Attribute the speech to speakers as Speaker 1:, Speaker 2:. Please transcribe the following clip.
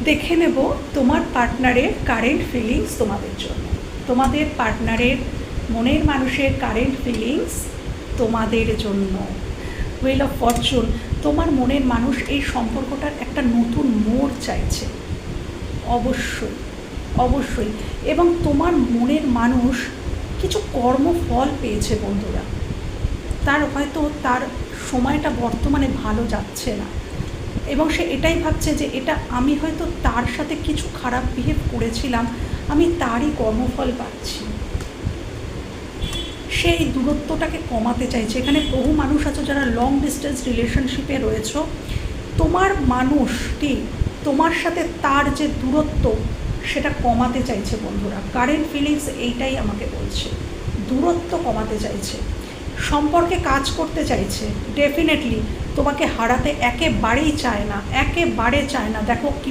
Speaker 1: দেখে নেব তোমার পার্টনারের কারেন্ট ফিলিংস তোমাদের জন্য। তোমাদের পার্টনারের মনের মানুষের কারেন্ট ফিলিংস তোমাদের জন্য। হুইল অফ ফরচুন, তোমার মনের মানুষ এই সম্পর্কটার একটা নতুন মোড় চাইছে, অবশ্যই অবশ্যই। এবং তোমার মনের মানুষ কিছু কর্মফল পেয়েছে বন্ধুরা, তার হয়তো তার সময়টা বর্তমানে ভালো যাচ্ছে না, এবং সে এটাই ভাবছে যে এটা আমি হয়তো তার সাথে কিছু খারাপ বিহেভ করেছিলাম, আমি তারই কর্মফল পাচ্ছি। সে এই দূরত্বটাকে কমাতে চাইছে। এখানে বহু মানুষ আছে যারা লং ডিস্টেন্স রিলেশনশিপে রয়েছে। তোমার মানুষটি তোমার সাথে তার যে দূরত্ব সেটা কমাতে চাইছে বন্ধুরা। কারেন্ট ফিলিংস এইটাই আমাকে বলছে, দূরত্ব কমাতে চাইছে, সম্পর্কে কাজ করতে চাইছে। ডেফিনেটলি তোমাকে হারাতে একেবারেই চায় না, একেবারে চায় না। দেখো কি